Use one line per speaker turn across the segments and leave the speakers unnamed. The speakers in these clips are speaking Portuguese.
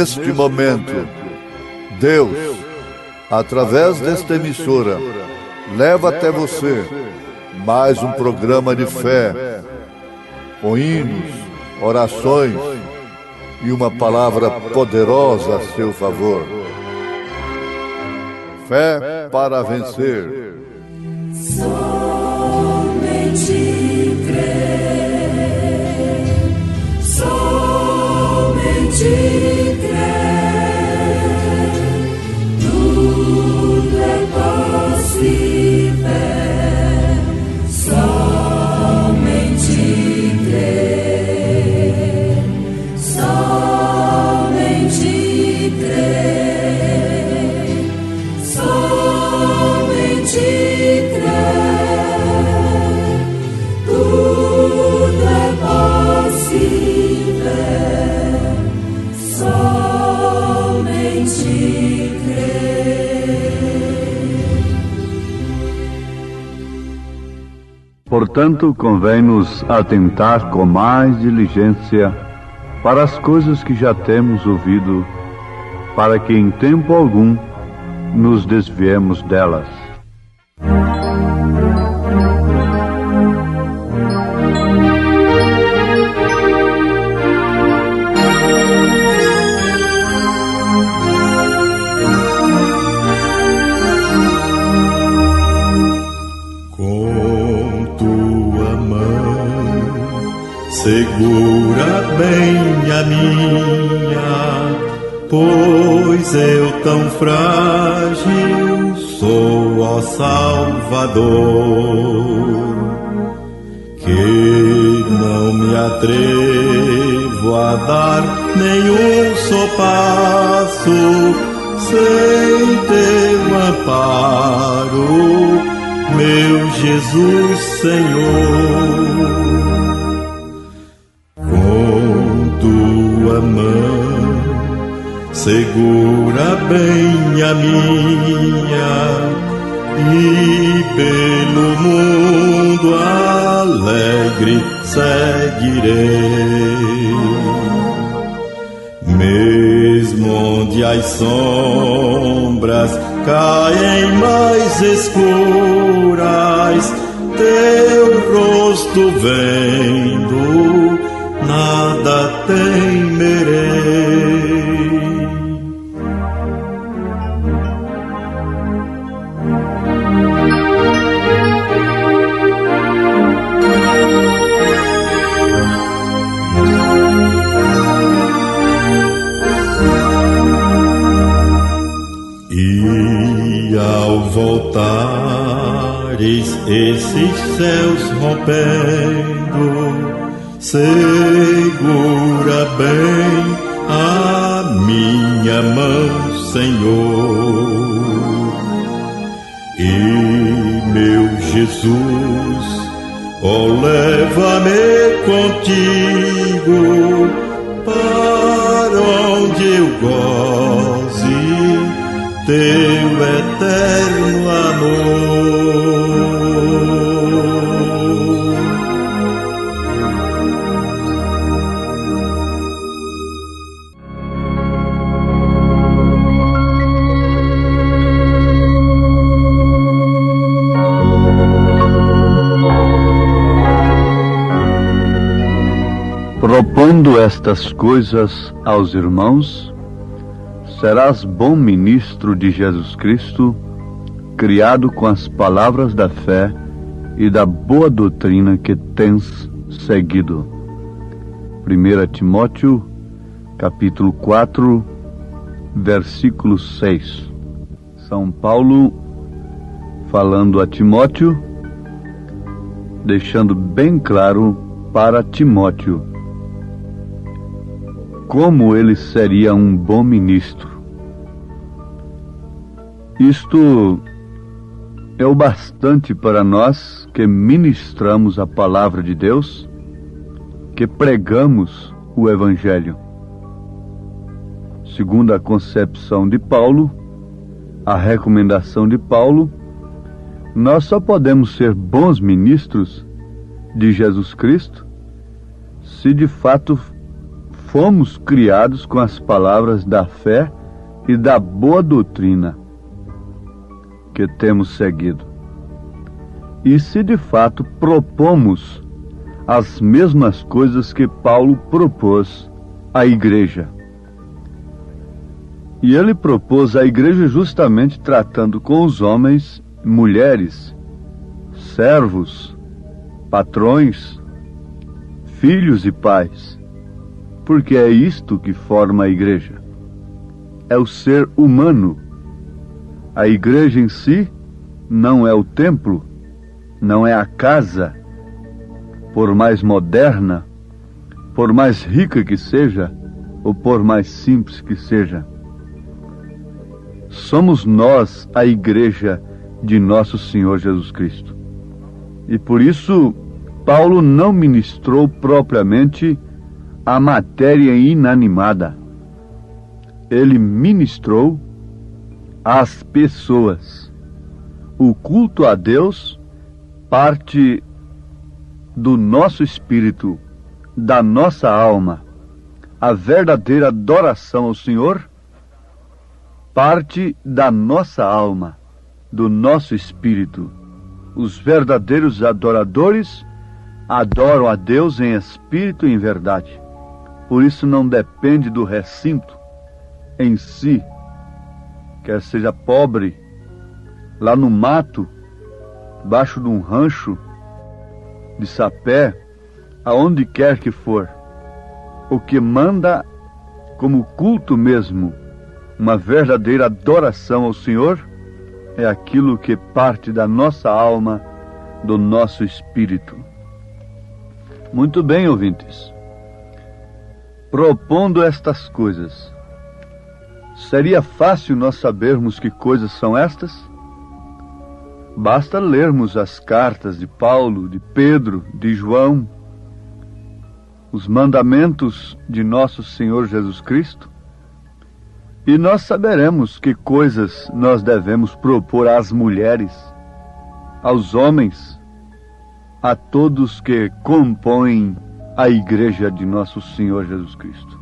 neste momento, Deus, através desta emissora, leva até você mais um programa de fé, com hinos, orações e uma palavra poderosa a seu favor. Fé para vencer.
Somente crer, somente crer, tudo é possível, somente crer, somente crer, somente crer, tudo é possível, somente crer.
Portanto, convém-nos atentar com mais diligência para as coisas que já temos ouvido, para que em tempo algum nos desviemos delas.
Com tua mão segura bem a minha, pois eu tão frágil sou, ó Salvador, que não me atrevo a dar nenhum só passo sem teu amparo, meu Jesus Senhor. Com tua mão segura bem a minha, e pelo mundo alegre seguirei. Mesmo onde as sombras caem mais escuras, teu rosto vendo, nada temerei. E ao voltares esses céus rompendo, segura bem a minha mão, Senhor. E meu Jesus, ó, leva-me contigo para onde eu goze teu eterno amor.
Propondo estas coisas aos irmãos, serás bom ministro de Jesus Cristo, criado com as palavras da fé e da boa doutrina que tens seguido. 1 Timóteo, capítulo 4, versículo 6. São Paulo falando a Timóteo, deixando bem claro para Timóteo como ele seria um bom ministro. Isto é o bastante para nós que ministramos a palavra de Deus, que pregamos o Evangelho. Segundo a concepção de Paulo, a recomendação de Paulo, nós só podemos ser bons ministros de Jesus Cristo se de fato fomos criados com as palavras da fé e da boa doutrina que temos seguido. E se de fato propomos as mesmas coisas que Paulo propôs à igreja. E ele propôs à igreja justamente tratando com os homens, mulheres, servos, patrões, filhos e pais, porque é isto que forma a igreja. É o ser humano. A igreja em si não é o templo, não é a casa, por mais moderna, por mais rica que seja, ou por mais simples que seja. Somos nós a igreja de nosso Senhor Jesus Cristo. E por isso, Paulo não ministrou propriamente a matéria inanimada. Ele ministrou às pessoas. O culto a Deus parte do nosso espírito, da nossa alma. A verdadeira adoração ao Senhor parte da nossa alma, do nosso espírito. Os verdadeiros adoradores adoram a Deus em espírito e em verdade. Por isso não depende do recinto em si, quer seja pobre, lá no mato, debaixo de um rancho de sapé, aonde quer que for. O que manda como culto mesmo, uma verdadeira adoração ao Senhor, é aquilo que parte da nossa alma, do nosso espírito. Muito bem, ouvintes. Propondo estas coisas, seria fácil nós sabermos que coisas são estas? Basta lermos as cartas de Paulo, de Pedro, de João, os mandamentos de nosso Senhor Jesus Cristo, e nós saberemos que coisas nós devemos propor às mulheres, aos homens, a todos que compõem a igreja de nosso Senhor Jesus Cristo.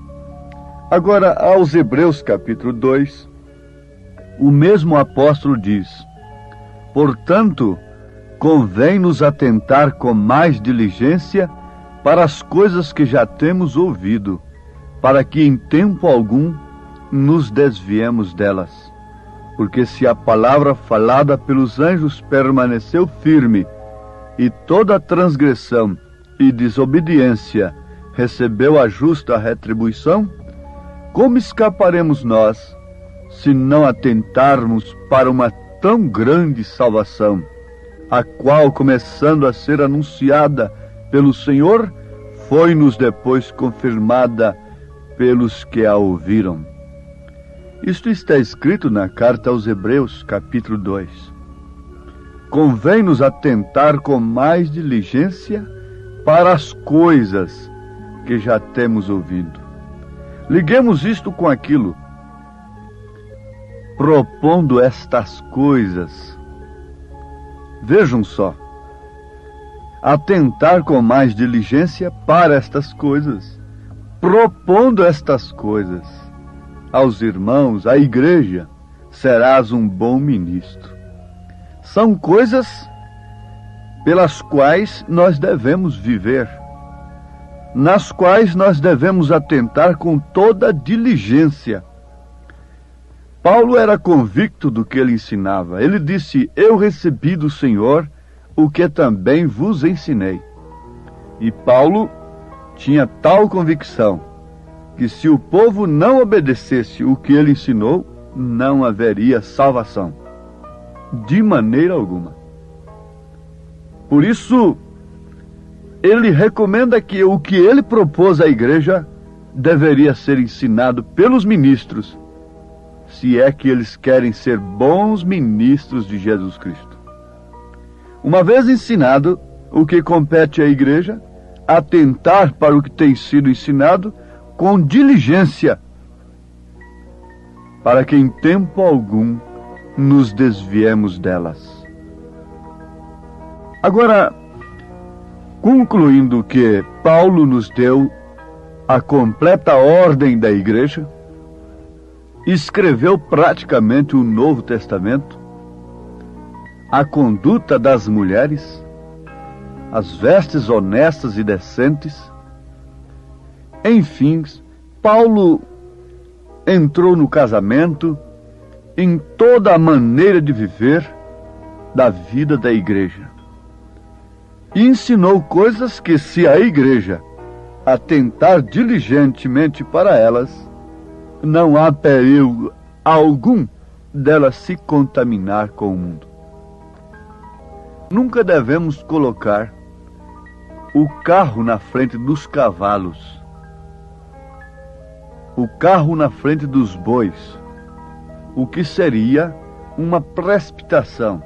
Agora, aos Hebreus capítulo 2, o mesmo apóstolo diz: portanto, convém-nos atentar com mais diligência para as coisas que já temos ouvido, para que em tempo algum nos desviemos delas. Porque se a palavra falada pelos anjos permaneceu firme, e toda transgressão e desobediência recebeu a justa retribuição, como escaparemos nós, se não atentarmos para uma tão grande salvação, a qual, começando a ser anunciada pelo Senhor, foi-nos depois confirmada pelos que a ouviram? Isto está escrito na carta aos Hebreus, capítulo 2. Convém-nos atentar com mais diligência para as coisas que já temos ouvido. Liguemos isto com aquilo. Propondo estas coisas. Vejam só. Atentar com mais diligência para estas coisas. Propondo estas coisas aos irmãos, à igreja, serás um bom ministro. São coisas pelas quais nós devemos viver, nas quais nós devemos atentar com toda diligência. Paulo era convicto do que ele ensinava. Ele disse: eu recebi do Senhor o que também vos ensinei. E Paulo tinha tal convicção que se o povo não obedecesse o que ele ensinou, não haveria salvação, de maneira alguma. Por isso, ele recomenda que o que ele propôs à igreja deveria ser ensinado pelos ministros, se é que eles querem ser bons ministros de Jesus Cristo. Uma vez ensinado o que compete à igreja, atentar para o que tem sido ensinado com diligência, para que em tempo algum nos desviemos delas. Agora, concluindo que Paulo nos deu a completa ordem da igreja, escreveu praticamente o Novo Testamento, a conduta das mulheres, as vestes honestas e decentes. Enfim, Paulo entrou no casamento, em toda a maneira de viver da vida da igreja. E ensinou coisas que, se a igreja atentar diligentemente para elas, não há perigo algum dela se contaminar com o mundo. Nunca devemos colocar o carro na frente dos cavalos, o carro na frente dos bois, o que seria uma precipitação,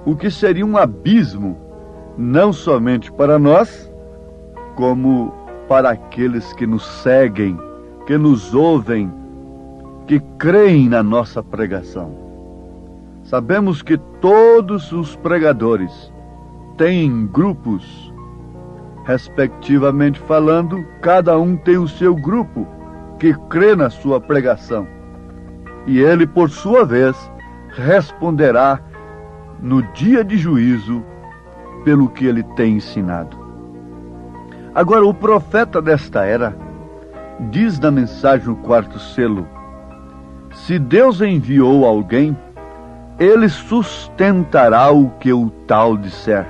o que seria um abismo, não somente para nós, como para aqueles que nos seguem, que nos ouvem, que creem na nossa pregação. Sabemos que todos os pregadores têm grupos, respectivamente falando, cada um tem o seu grupo que crê na sua pregação. E ele, por sua vez, responderá no dia de juízo pelo que ele tem ensinado. Agora, o profeta desta era diz na mensagem no 4º selo: se Deus enviou alguém, ele sustentará o que o tal disser.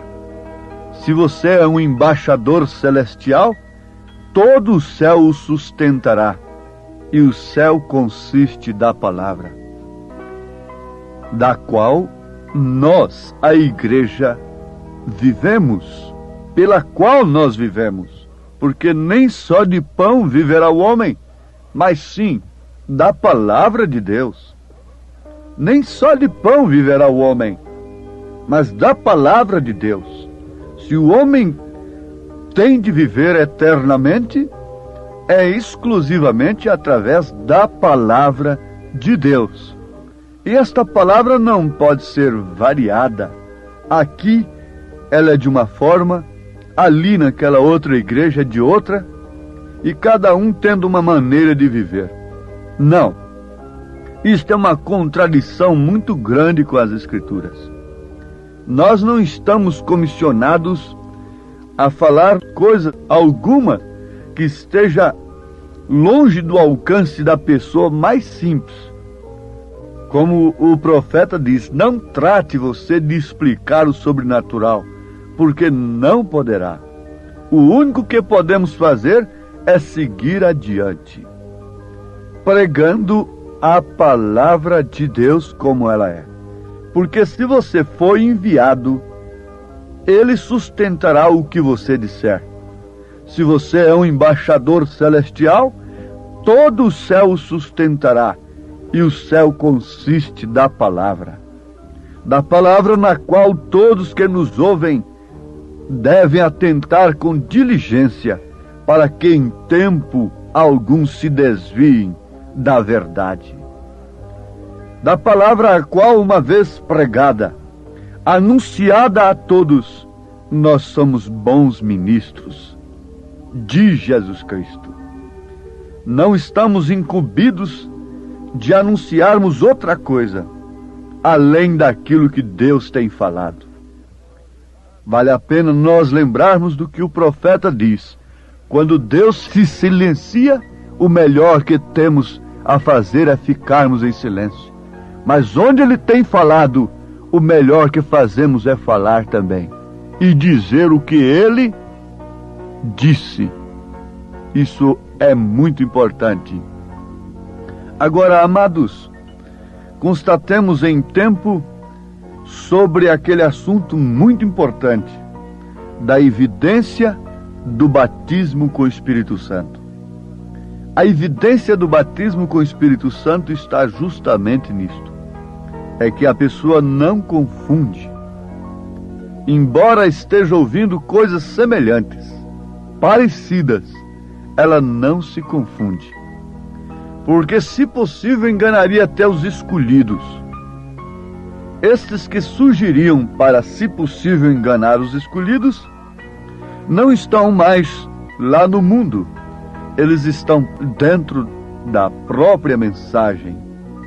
Se você é um embaixador celestial, todo o céu o sustentará. E o céu consiste da palavra, da qual nós, a igreja, vivemos, pela qual nós vivemos, porque nem só de pão viverá o homem, mas sim da palavra de Deus. Nem só de pão viverá o homem, mas da palavra de Deus. Se o homem tem de viver eternamente, é exclusivamente através da palavra de Deus. E esta palavra não pode ser variada. Aqui ela é de uma forma, ali naquela outra igreja é de outra, e cada um tendo uma maneira de viver. Não. Isto é uma contradição muito grande com as Escrituras. Nós não estamos comissionados a falar coisa alguma que esteja longe do alcance da pessoa mais simples. Como o profeta diz, não trate você de explicar o sobrenatural, porque não poderá. O único que podemos fazer é seguir adiante, pregando a palavra de Deus como ela é. Porque se você for enviado, ele sustentará o que você disser. Se você é um embaixador celestial, todo o céu o sustentará. E o céu consiste da palavra na qual todos que nos ouvem devem atentar com diligência, para que em tempo algum se desviem da verdade. Da palavra a qual, uma vez pregada, anunciada a todos, nós somos bons ministros de Jesus Cristo. Não estamos incumbidos de anunciarmos outra coisa, além daquilo que Deus tem falado. Vale a pena nós lembrarmos do que o profeta diz: quando Deus se silencia, o melhor que temos a fazer é ficarmos em silêncio. Mas onde ele tem falado, o melhor que fazemos é falar também, e dizer o que ele disse. Isso é muito importante. Agora, amados, constatemos em tempo sobre aquele assunto muito importante da evidência do batismo com o Espírito Santo. A evidência do batismo com o Espírito Santo está justamente nisto. É que a pessoa não confunde. Embora esteja ouvindo coisas semelhantes, parecidas, ela não se confunde. Porque, se possível, enganaria até os escolhidos. Estes que surgiriam para, se possível, enganar os escolhidos, não estão mais lá no mundo, eles estão dentro da própria mensagem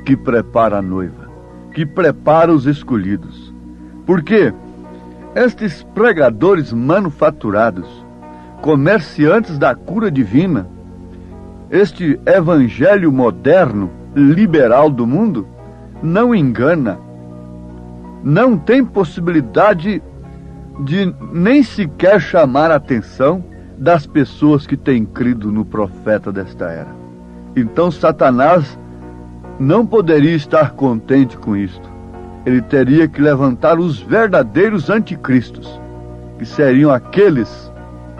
que prepara a noiva, que prepara os escolhidos. Porque estes pregadores manufaturados, comerciantes da cura divina, este evangelho moderno, liberal do mundo, não engana, não tem possibilidade de nem sequer chamar a atenção das pessoas que têm crido no profeta desta era. Então Satanás não poderia estar contente com isto. Ele teria que levantar os verdadeiros anticristos, que seriam aqueles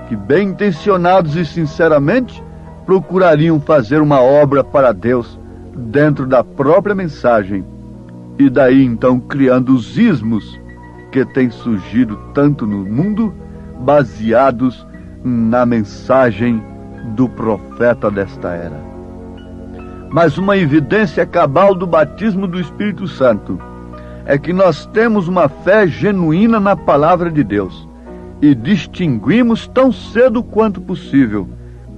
que, bem intencionados e sinceramente, procurariam fazer uma obra para Deus dentro da própria mensagem, e daí então criando os ismos que têm surgido tanto no mundo, baseados na mensagem do profeta desta era. Mas uma evidência cabal do batismo do Espírito Santo é que nós temos uma fé genuína na palavra de Deus e distinguimos tão cedo quanto possível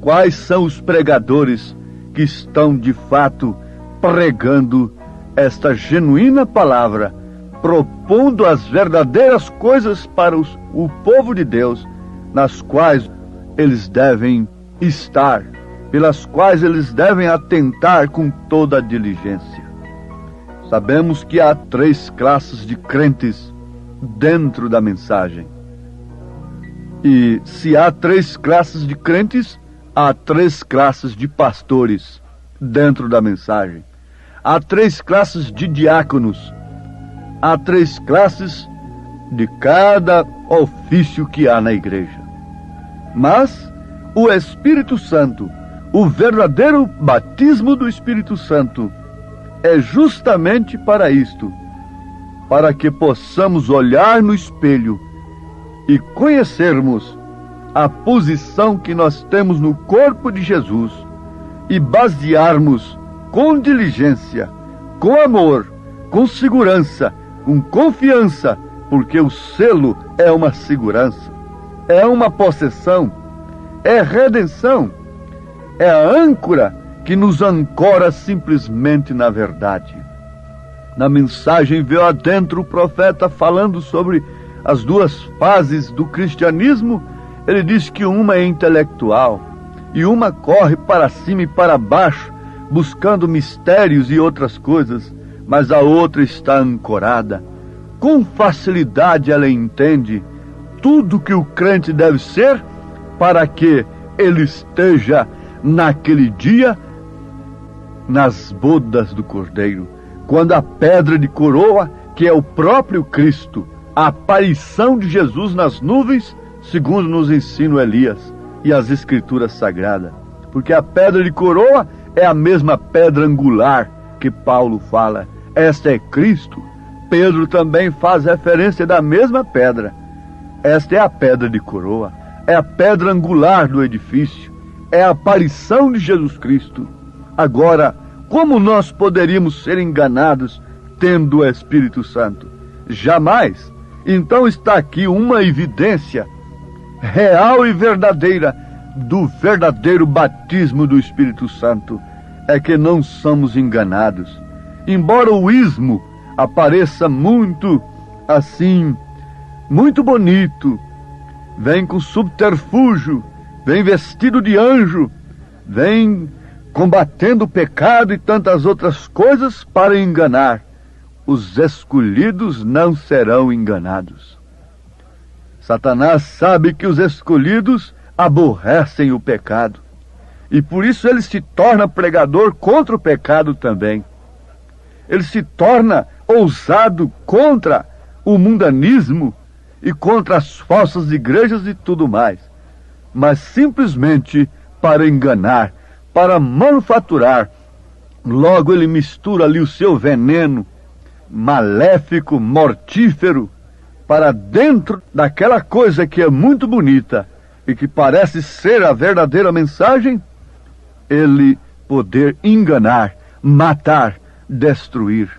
quais são os pregadores que estão de fato pregando esta genuína palavra, propondo as verdadeiras coisas para o povo de Deus, nas quais eles devem estar, pelas quais eles devem atentar com toda a diligência. Sabemos que há 3 classes de crentes dentro da mensagem. E se há 3 classes de crentes, há 3 classes de pastores dentro da mensagem. Há 3 classes de diáconos. Há 3 classes de cada ofício que há na igreja. Mas o Espírito Santo, o verdadeiro batismo do Espírito Santo, é justamente para isto, para que possamos olhar no espelho e conhecermos a posição que nós temos no corpo de Jesus e basearmos com diligência, com amor, com segurança, com confiança, porque o selo é uma segurança, é uma possessão, é redenção, é a âncora que nos ancora simplesmente na verdade. Na mensagem veio adentro o profeta falando sobre as 2 fases do cristianismo. Ele diz que uma é intelectual e uma corre para cima e para baixo, buscando mistérios e outras coisas, mas a outra está ancorada. Com facilidade ela entende tudo que o crente deve ser para que ele esteja naquele dia nas bodas do Cordeiro, quando a pedra de coroa, que é o próprio Cristo, a aparição de Jesus nas nuvens, segundo nos ensina Elias e as Escrituras Sagradas, porque a pedra de coroa é a mesma pedra angular que Paulo fala. Esta é Cristo. Pedro também faz referência da mesma pedra. Esta é a pedra de coroa, é a pedra angular do edifício, é a aparição de Jesus Cristo. Agora, como nós poderíamos ser enganados tendo o Espírito Santo? Jamais. Então está aqui uma evidência real e verdadeira do verdadeiro batismo do Espírito Santo. É que não somos enganados. Embora o ismo apareça muito assim, muito bonito, vem com subterfúgio, vem vestido de anjo, vem combatendo o pecado e tantas outras coisas para enganar. Os escolhidos não serão enganados. Satanás sabe que os escolhidos aborrecem o pecado, e por isso ele se torna pregador contra o pecado também. Ele se torna ousado contra o mundanismo e contra as falsas igrejas e tudo mais, mas simplesmente para enganar, para manufaturar. Logo ele mistura ali o seu veneno maléfico, mortífero, para dentro daquela coisa que é muito bonita e que parece ser a verdadeira mensagem, ele poder enganar, matar, destruir.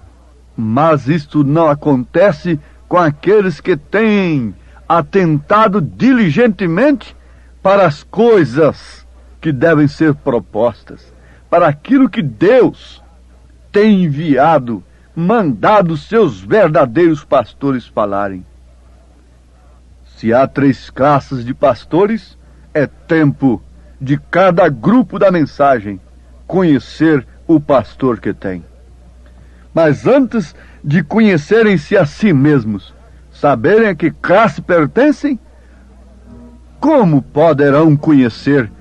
Mas isto não acontece com aqueles que têm atentado diligentemente para as coisas que devem ser propostas, para aquilo que Deus tem enviado, mandado seus verdadeiros pastores falarem. Se há 3 classes de pastores, é tempo de cada grupo da mensagem conhecer o pastor que tem. Mas antes de conhecerem-se a si mesmos, saberem a que classe pertencem, como poderão conhecer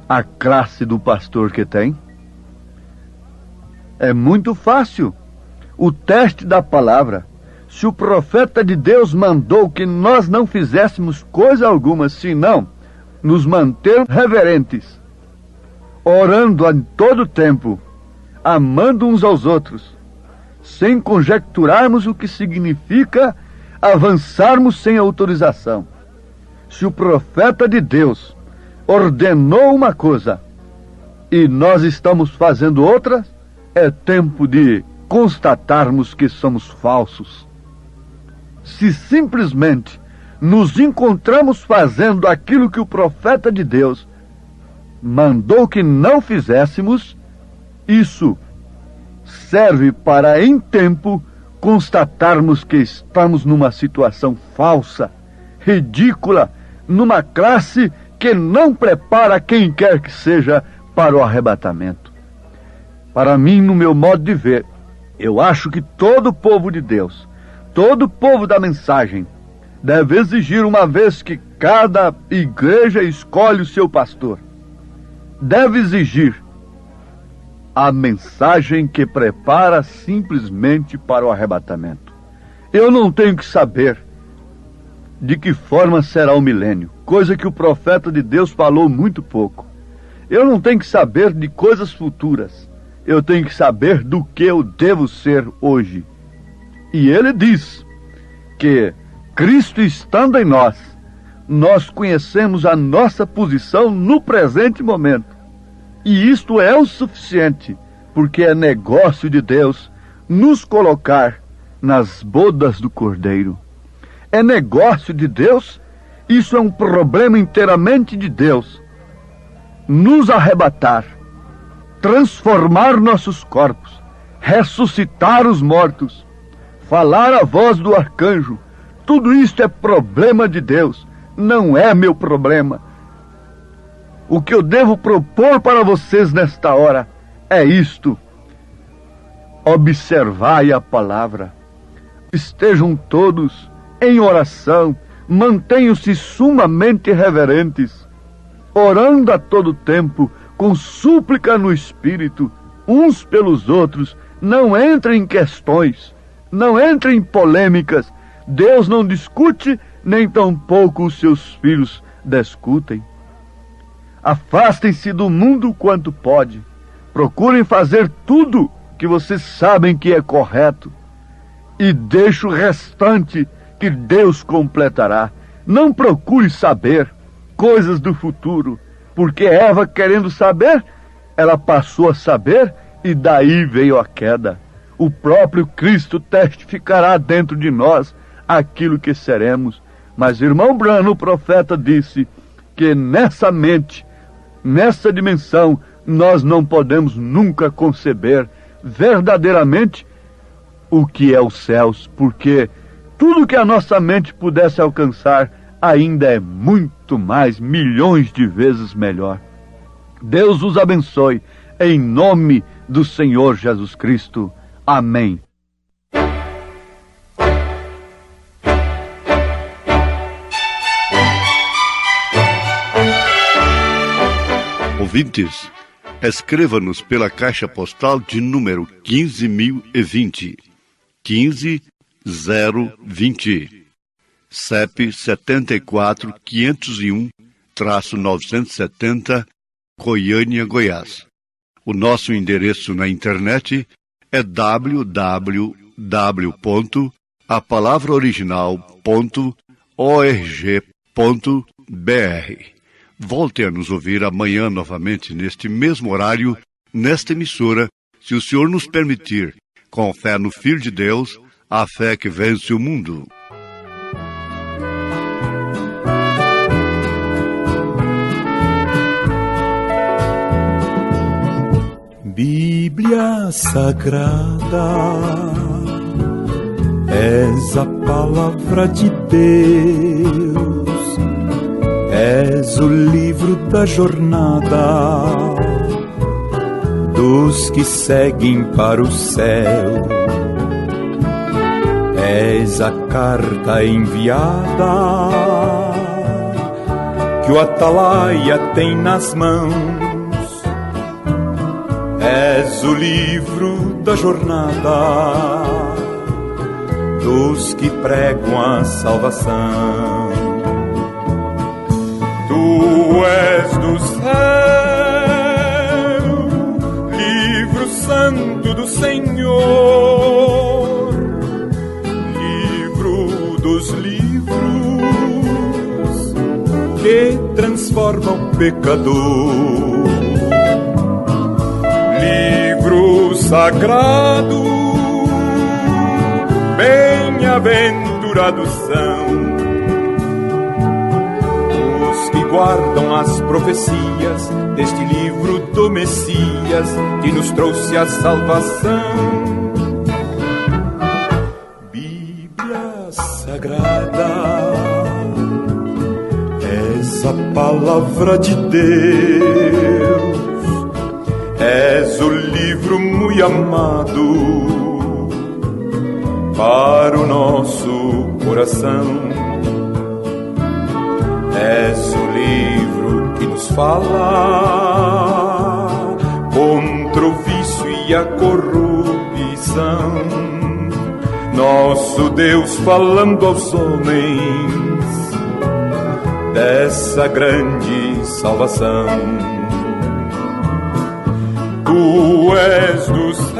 a classe do pastor que tem? É muito fácil. O teste da palavra. Se o profeta de Deus mandou que nós não fizéssemos coisa alguma, senão nos manter reverentes, orando em todo tempo, amando uns aos outros, sem conjecturarmos o que significa avançarmos sem autorização. Se o profeta de Deus ordenou uma coisa e nós estamos fazendo outra, é tempo de constatarmos que somos falsos. Se simplesmente nos encontramos fazendo aquilo que o profeta de Deus mandou que não fizéssemos, isso serve para, em tempo, constatarmos que estamos numa situação falsa, ridícula, numa classe que não prepara quem quer que seja para o arrebatamento. Para mim, no meu modo de ver, eu acho que todo o povo de Deus, todo o povo da mensagem, deve exigir, uma vez que cada igreja escolhe o seu pastor, deve exigir a mensagem que prepara simplesmente para o arrebatamento. Eu não tenho que saber de que forma será o milênio, coisa que o profeta de Deus falou muito pouco. Eu não tenho que saber de coisas futuras. Eu tenho que saber do que eu devo ser hoje. E ele diz que, Cristo estando em nós, nós conhecemos a nossa posição no presente momento. E isto é o suficiente, porque é negócio de Deus nos colocar nas bodas do Cordeiro. É negócio de Deus, isso é um problema inteiramente de Deus. Nos arrebatar, transformar nossos corpos, ressuscitar os mortos, falar a voz do arcanjo, tudo isto é problema de Deus, não é meu problema. O que eu devo propor para vocês nesta hora é isto: observai a palavra, estejam todos em oração, mantenham-se sumamente reverentes, orando a todo tempo, com súplica no Espírito, uns pelos outros. Não entrem em questões, não entrem em polêmicas. Deus não discute, nem tampouco os seus filhos discutem. Afastem-se do mundo quanto pode. Procurem fazer tudo que vocês sabem que é correto. E deixe o restante que Deus completará. Não procure saber coisas do futuro, porque Eva, querendo saber, ela passou a saber e daí veio a queda. O próprio Cristo testificará dentro de nós aquilo que seremos. Mas irmão Branham, o profeta, disse que nessa mente, nessa dimensão, nós não podemos nunca conceber verdadeiramente o que é os céus, porque tudo que a nossa mente pudesse alcançar ainda é muito mais, milhões de vezes melhor. Deus os abençoe, em nome do Senhor Jesus Cristo. Amém.
Ouvintes, escreva-nos pela caixa postal de número 15.020, 15020, CEP 74.501-970, Goiânia, Goiás. O nosso endereço na internet é www.apalavraoriginal.org.br. Volte a nos ouvir amanhã novamente, neste mesmo horário, nesta emissora, se o Senhor nos permitir, com fé no Filho de Deus, a fé que vence o mundo.
Bíblia Sagrada, és a palavra de Deus, és o livro da jornada dos que seguem para o céu. És a carta enviada que o atalaia tem nas mãos. És o livro da jornada dos que pregam a salvação. Tu és do céu, livro santo do Senhor, livro dos livros que transforma o pecador. Livro sagrado, bem-aventurados são os que guardam as profecias deste livro do Messias que nos trouxe a salvação. Bíblia Sagrada, és a palavra de Deus, és o livro muito amado para o nosso coração. És o livro que nos fala contra o vício e a corrupção. Nosso Deus falando aos homens dessa grande salvação. Tu és do céu,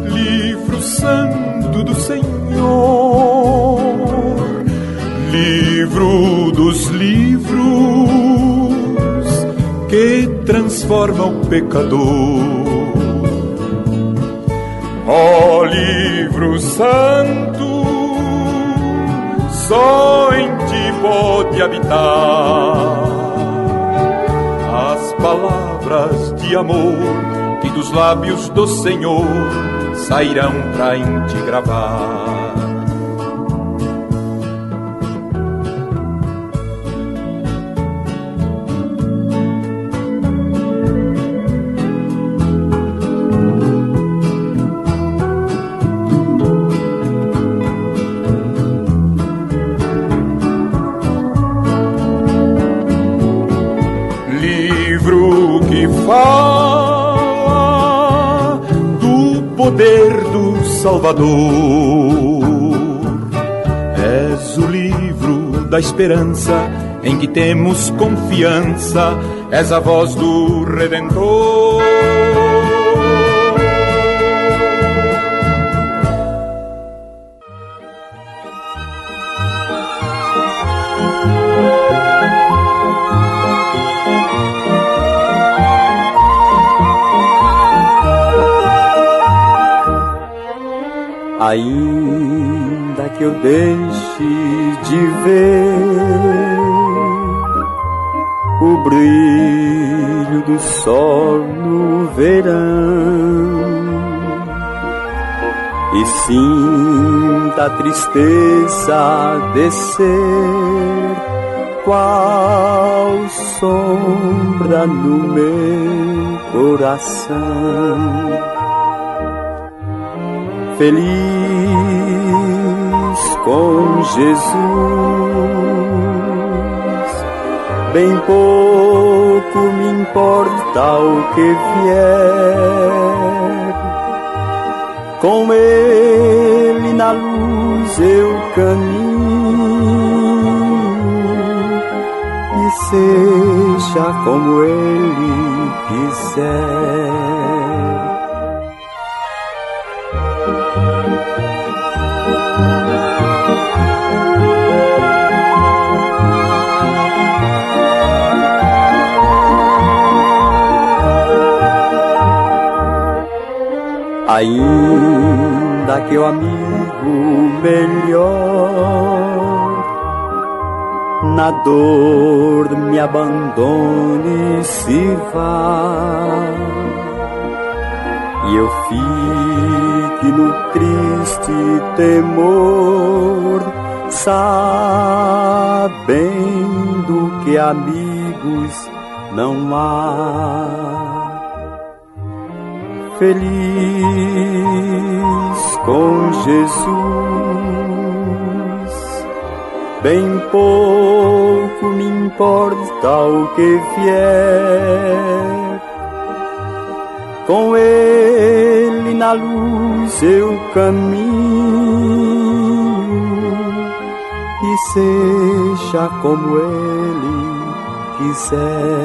livro santo do Senhor, livro dos livros que transforma o pecador. Ó livro santo, só em ti pode habitar as palavras de amor que dos lábios do Senhor sairão pra em ti gravar. Fala do poder do Salvador. És o livro da esperança em que temos confiança. És a voz do Redentor.
Ainda que eu deixe de ver o brilho do sol no verão e sinta a tristeza descer qual sombra no meu coração. Feliz com Jesus, bem pouco me importa o que vier. Com Ele na luz eu caminho e seja como Ele quiser. Ainda que o amigo melhor na dor me abandone e se vá, e eu fique no triste temor, sabendo que amigos não há. Feliz com Jesus, bem pouco me importa o que vier, com Ele na luz eu caminho, e seja como Ele quiser.